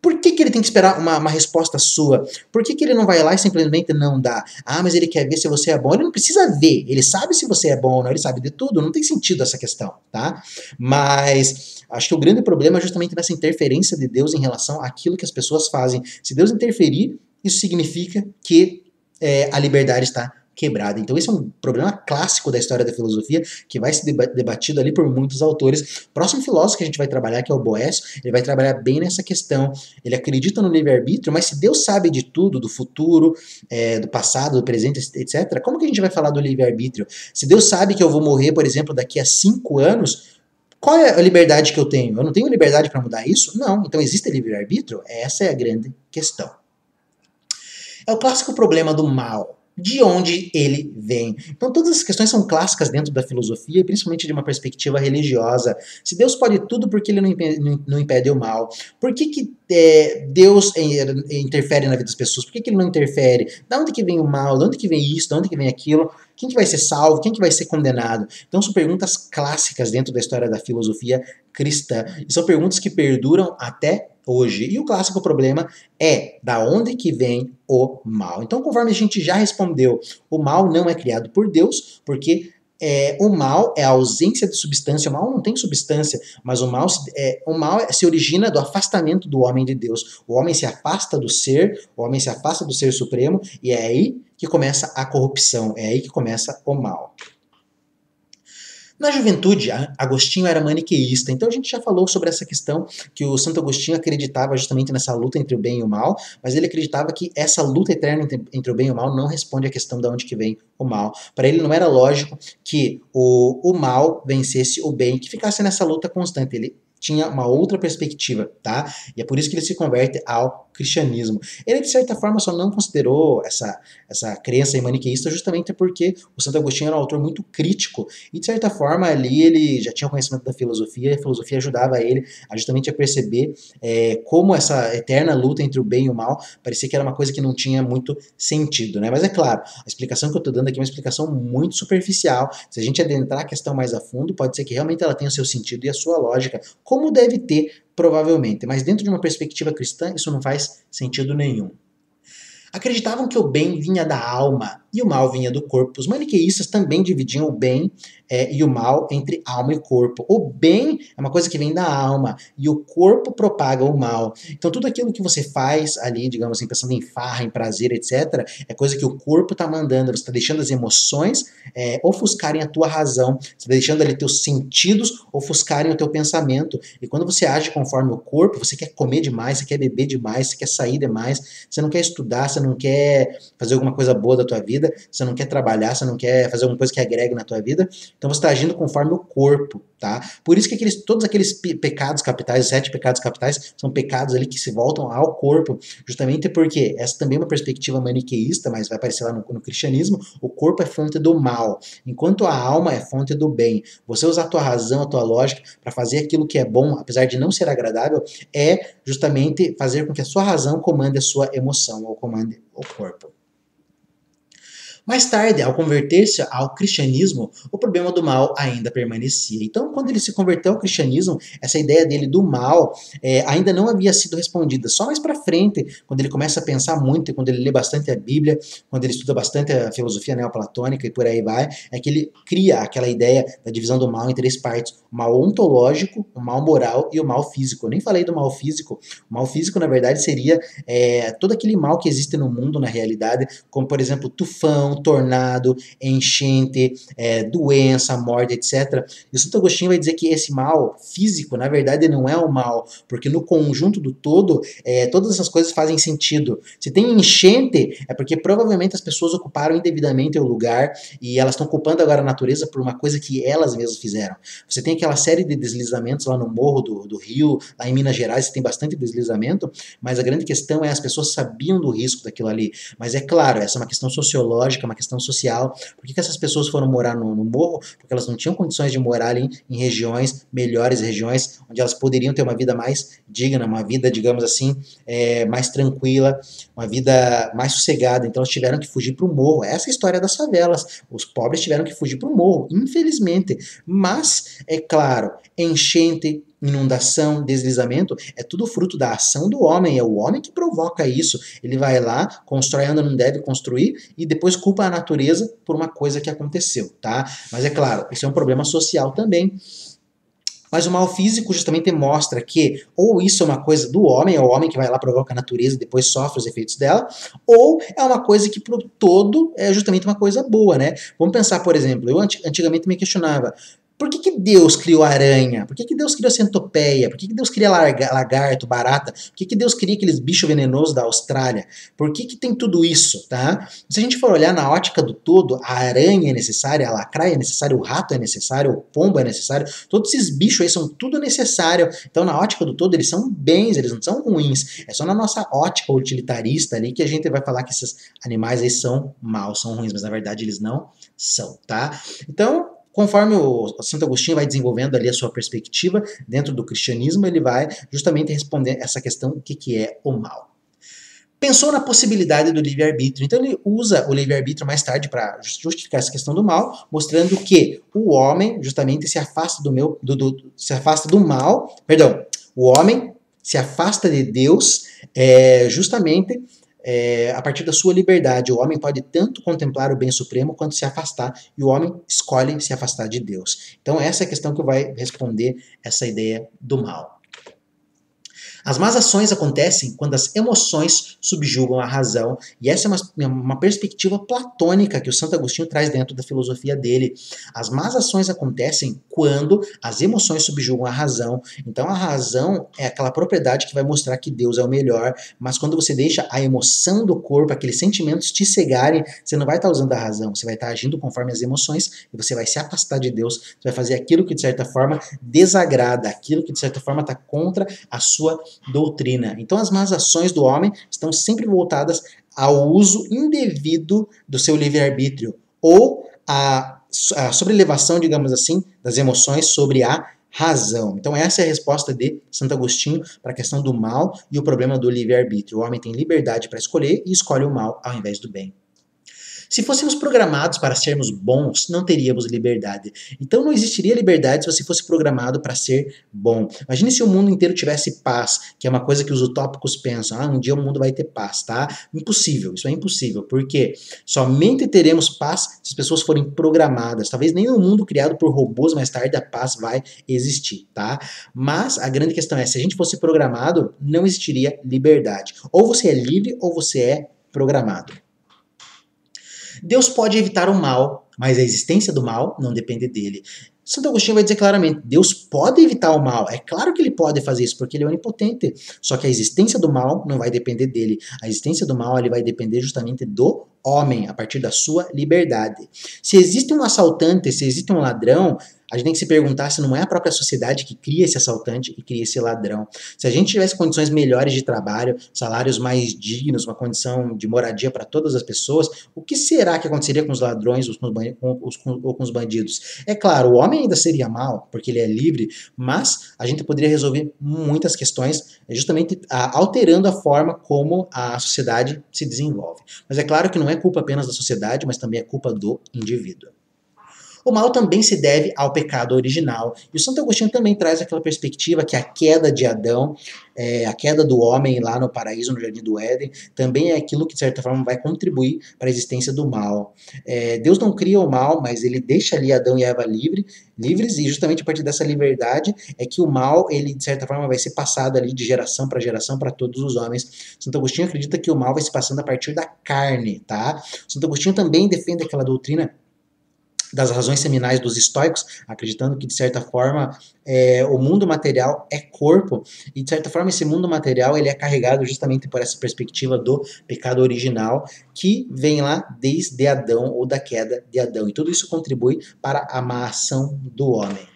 por que ele tem que esperar uma resposta sua? Por que ele não vai lá e simplesmente não dá? Ah, mas ele quer ver se você é bom. Ele não precisa ver. Ele sabe se você é bom ou não. Ele sabe de tudo. Não tem sentido essa questão, tá? Mas acho que o grande problema é justamente nessa interferência de Deus em relação àquilo que as pessoas fazem. Se Deus interferir, isso significa que a liberdade está quebrada. Então esse é um problema clássico da história da filosofia que vai ser debatido ali por muitos autores. O próximo filósofo que a gente vai trabalhar, que é o Boécio, ele vai trabalhar bem nessa questão. Ele acredita no livre-arbítrio, mas se Deus sabe de tudo, do futuro, do passado, do presente, etc., como que a gente vai falar do livre-arbítrio? Se Deus sabe que eu vou morrer, por exemplo, daqui a 5 anos, qual é a liberdade que eu tenho? Eu não tenho liberdade para mudar isso? Não. Então existe livre-arbítrio? Essa é a grande questão. É o clássico problema do mal. De onde ele vem. Então todas as questões são clássicas dentro da filosofia, e principalmente de uma perspectiva religiosa. Se Deus pode tudo, por que ele não impede o mal? Por que Deus interfere na vida das pessoas? Por que ele não interfere? Da onde que vem o mal? De onde que vem isso? De onde que vem aquilo? Quem que vai ser salvo? Quem que vai ser condenado? Então são perguntas clássicas dentro da história da filosofia cristã. E são perguntas que perduram até hoje. E o clássico problema é da onde que vem o mal. Então, conforme a gente já respondeu, o mal não é criado por Deus, porque o mal é a ausência de substância. O mal não tem substância, mas o mal se origina do afastamento do homem de Deus. O homem se afasta do ser, o homem se afasta do ser supremo, e é aí que começa a corrupção, é aí que começa o mal. Na juventude, Agostinho era maniqueísta, então a gente já falou sobre essa questão que o Santo Agostinho acreditava justamente nessa luta entre o bem e o mal, mas ele acreditava que essa luta eterna entre o bem e o mal não responde à questão de onde que vem o mal. Para ele não era lógico que o mal vencesse o bem, que ficasse nessa luta constante. Ele tinha uma outra perspectiva, tá? E é por isso que ele se converte ao cristianismo. Ele, de certa forma, só não considerou essa crença maniqueísta justamente porque o Santo Agostinho era um autor muito crítico e, de certa forma, ali ele já tinha conhecimento da filosofia e a filosofia ajudava ele justamente a perceber como essa eterna luta entre o bem e o mal parecia que era uma coisa que não tinha muito sentido, né? Mas é claro, a explicação que eu estou dando aqui é uma explicação muito superficial. Se a gente adentrar a questão mais a fundo, pode ser que realmente ela tenha o seu sentido e a sua lógica, como deve ter, provavelmente. Mas dentro de uma perspectiva cristã, isso não faz sentido nenhum. Acreditavam que o bem vinha da alma e o mal vinha do corpo. Os maniqueístas também dividiam o bem e o mal entre alma e corpo. O bem é uma coisa que vem da alma e o corpo propaga o mal. Então tudo aquilo que você faz ali, digamos assim, pensando em farra, em prazer, etc., é coisa que o corpo está mandando. Você está deixando as emoções ofuscarem a tua razão. Você está deixando ali teus sentidos ofuscarem o teu pensamento. E quando você age conforme o corpo, você quer comer demais, você quer beber demais, você quer sair demais, você não quer estudar, você não quer fazer alguma coisa boa da tua vida, você não quer trabalhar, você não quer fazer alguma coisa que agregue na tua vida, então você está agindo conforme o corpo, tá? Por isso que todos aqueles pecados capitais, os 7 pecados capitais, são pecados ali que se voltam ao corpo, justamente porque essa também é uma perspectiva maniqueísta, mas vai aparecer lá no cristianismo, o corpo é fonte do mal, enquanto a alma é fonte do bem. Você usar a tua razão, a tua lógica, para fazer aquilo que é bom, apesar de não ser agradável, é justamente fazer com que a sua razão comande a sua emoção, ou comande o corpo. Mais tarde, ao converter-se ao cristianismo, o problema do mal ainda permanecia. Então, quando ele se converteu ao cristianismo, essa ideia dele do mal ainda não havia sido respondida. Só mais para frente, quando ele começa a pensar muito, quando ele lê bastante a Bíblia, quando ele estuda bastante a filosofia neoplatônica e por aí vai, é que ele cria aquela ideia da divisão do mal em três partes: o mal ontológico, o mal moral e o mal físico. Eu nem falei do mal físico. O mal físico, na verdade, seria todo aquele mal que existe no mundo, na realidade, como, por exemplo, tufão, tornado, enchente, doença, morte, etc. E o Santo Agostinho vai dizer que esse mal físico, na verdade, não é o mal, porque no conjunto do todo, todas essas coisas fazem sentido. Se tem enchente, é porque provavelmente as pessoas ocuparam indevidamente o lugar e elas estão culpando agora a natureza por uma coisa que elas mesmas fizeram. Você tem aquela série de deslizamentos lá no Morro do Rio, lá em Minas Gerais, tem bastante deslizamento, mas a grande questão é as pessoas sabiam do risco daquilo ali. Mas é claro, essa é uma questão sociológica, uma questão social. Por que essas pessoas foram morar no morro? Porque elas não tinham condições de morar ali em regiões melhores, regiões onde elas poderiam ter uma vida mais digna, uma vida, digamos assim, mais tranquila, uma vida mais sossegada. Então elas tiveram que fugir para o morro. Essa é a história das favelas. Os pobres tiveram que fugir para o morro, infelizmente. Mas, é claro, enchente, inundação, deslizamento, é tudo fruto da ação do homem, é o homem que provoca isso. Ele vai lá, constrói onde não deve construir e depois culpa a natureza por uma coisa que aconteceu, tá? Mas é claro, isso é um problema social também. Mas o mal físico justamente mostra que ou isso é uma coisa do homem, é o homem que vai lá, provoca a natureza e depois sofre os efeitos dela, ou é uma coisa que pro todo é justamente uma coisa boa, né? Vamos pensar, por exemplo, eu antigamente me questionava, por que Deus criou aranha? Por que Deus criou centopeia? Por que Deus cria lagarto, barata? Por que Deus cria aqueles bichos venenosos da Austrália? Por que tem tudo isso, tá? Se a gente for olhar na ótica do todo, a aranha é necessária, a lacraia é necessária, o rato é necessário, o pombo é necessário, todos esses bichos aí são tudo necessário. Então, na ótica do todo, eles são bens, eles não são ruins. É só na nossa ótica utilitarista ali que a gente vai falar que esses animais aí são maus, são ruins, mas na verdade eles não são, tá? Então, conforme o Santo Agostinho vai desenvolvendo ali a sua perspectiva dentro do cristianismo, ele vai justamente responder essa questão, o que é o mal. Pensou na possibilidade do livre-arbítrio, então ele usa o livre-arbítrio mais tarde para justificar essa questão do mal, mostrando que o homem justamente se afasta do mal, perdão, o homem se afasta de Deus justamente a partir da sua liberdade. O homem pode tanto contemplar o bem supremo quanto se afastar, e o homem escolhe se afastar de Deus. Então essa é a questão que vai responder essa ideia do mal. As más ações acontecem quando as emoções subjugam a razão, e essa é uma perspectiva platônica que o Santo Agostinho traz dentro da filosofia dele. As más ações acontecem quando as emoções subjugam a razão. Então a razão é aquela propriedade que vai mostrar que Deus é o melhor, mas quando você deixa a emoção do corpo, aqueles sentimentos te cegarem, você não vai estar usando a razão, você vai estar agindo conforme as emoções e você vai se afastar de Deus, você vai fazer aquilo que de certa forma desagrada, aquilo que de certa forma está contra a sua doutrina. Então as más ações do homem estão sempre voltadas ao uso indevido do seu livre-arbítrio ou a sobrelevação, digamos assim, das emoções sobre a razão. Então essa é a resposta de Santo Agostinho para a questão do mal e o problema do livre-arbítrio. O homem tem liberdade para escolher e escolhe o mal ao invés do bem. Se fôssemos programados para sermos bons, não teríamos liberdade. Então não existiria liberdade se você fosse programado para ser bom. Imagine se o mundo inteiro tivesse paz, que é uma coisa que os utópicos pensam. Um dia o mundo vai ter paz, tá? Impossível, isso é impossível, porque somente teremos paz se as pessoas forem programadas. Talvez nem no mundo criado por robôs mais tarde a paz vai existir, tá? Mas a grande questão é, se a gente fosse programado, não existiria liberdade. Ou você é livre ou você é programado. Deus pode evitar o mal, mas a existência do mal não depende dele. Santo Agostinho vai dizer claramente, Deus pode evitar o mal, é claro que ele pode fazer isso, porque ele é onipotente, só que a existência do mal não vai depender dele, a existência do mal ele vai depender justamente do homem, a partir da sua liberdade. Se existe um assaltante, se existe um ladrão, a gente tem que se perguntar se não é a própria sociedade que cria esse assaltante e cria esse ladrão. Se a gente tivesse condições melhores de trabalho, salários mais dignos, uma condição de moradia para todas as pessoas, o que será que aconteceria com os ladrões ou com os bandidos? É claro, o homem ainda seria mal, porque ele é livre, mas a gente poderia resolver muitas questões justamente alterando a forma como a sociedade se desenvolve. Mas é claro que não é culpa apenas da sociedade, mas também é culpa do indivíduo. O mal também se deve ao pecado original. E o Santo Agostinho também traz aquela perspectiva que a queda de Adão, a queda do homem lá no paraíso, no Jardim do Éden, também é aquilo que, de certa forma, vai contribuir para a existência do mal. Deus não cria o mal, mas ele deixa ali Adão e Eva livres, e justamente a partir dessa liberdade é que o mal, ele, de certa forma, vai ser passado ali de geração para todos os homens. Santo Agostinho acredita que o mal vai se passando a partir da carne, tá? Santo Agostinho também defende aquela doutrina das razões seminais dos estoicos, acreditando que, de certa forma, o mundo material é corpo, e, de certa forma, esse mundo material ele é carregado justamente por essa perspectiva do pecado original, que vem lá desde Adão, ou da queda de Adão, e tudo isso contribui para a má ação do homem.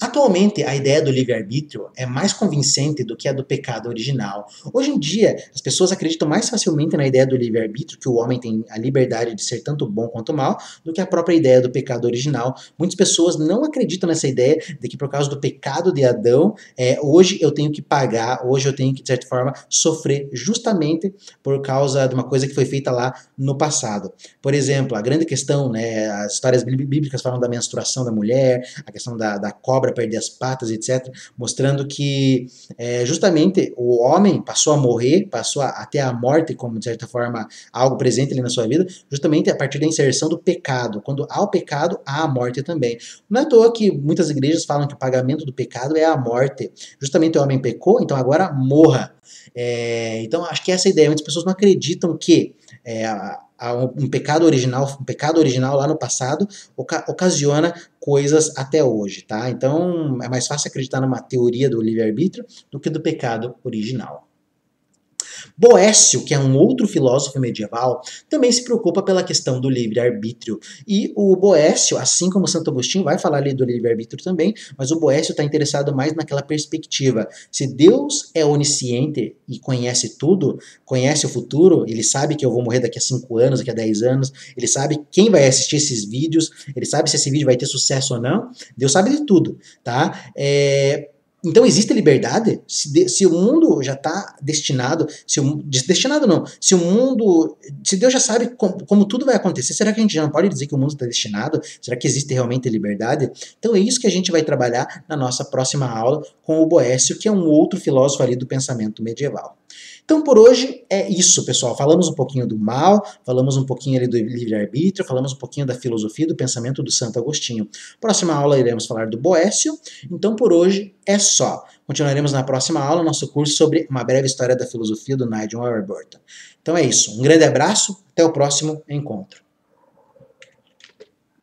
Atualmente, a ideia do livre-arbítrio é mais convincente do que a do pecado original. Hoje em dia, as pessoas acreditam mais facilmente na ideia do livre-arbítrio, que o homem tem a liberdade de ser tanto bom quanto mal, do que a própria ideia do pecado original. Muitas pessoas não acreditam nessa ideia de que por causa do pecado de Adão, hoje eu tenho que pagar, hoje eu tenho que, de certa forma, sofrer justamente por causa de uma coisa que foi feita lá no passado. Por exemplo, a grande questão, né, as histórias bíblicas falam da menstruação da mulher, a questão da cobra perder as patas, etc., mostrando que justamente o homem passou a morrer, passou a ter a morte como, de certa forma, algo presente ali na sua vida, justamente a partir da inserção do pecado. Quando há o pecado, há a morte também. Não é à toa que muitas igrejas falam que o pagamento do pecado é a morte. Justamente o homem pecou, então agora morra. Então, acho que essa ideia, muitas pessoas não acreditam que um pecado original lá no passado ocasiona coisas até hoje, tá? Então é mais fácil acreditar numa teoria do livre-arbítrio do que do pecado original. Boécio, que é um outro filósofo medieval, também se preocupa pela questão do livre-arbítrio. E o Boécio, assim como Santo Agostinho, vai falar ali do livre-arbítrio também, mas o Boécio está interessado mais naquela perspectiva. Se Deus é onisciente e conhece tudo, conhece o futuro, ele sabe que eu vou morrer daqui a 5 anos, daqui a 10 anos, ele sabe quem vai assistir esses vídeos, ele sabe se esse vídeo vai ter sucesso ou não, Deus sabe de tudo, tá? Então existe liberdade? Se o mundo já está destinado, se o mundo, se Deus já sabe como tudo vai acontecer, será que a gente já não pode dizer que o mundo está destinado? Será que existe realmente liberdade? Então é isso que a gente vai trabalhar na nossa próxima aula com o Boécio, que é um outro filósofo ali do pensamento medieval. Então por hoje é isso, pessoal. Falamos um pouquinho do mal, falamos um pouquinho ali do livre-arbítrio, falamos um pouquinho da filosofia, do pensamento do Santo Agostinho. Próxima aula iremos falar do Boécio. Então por hoje é só. Continuaremos na próxima aula nosso curso sobre uma breve história da filosofia do Nigel Warburton. Então é isso. Um grande abraço, até o próximo encontro.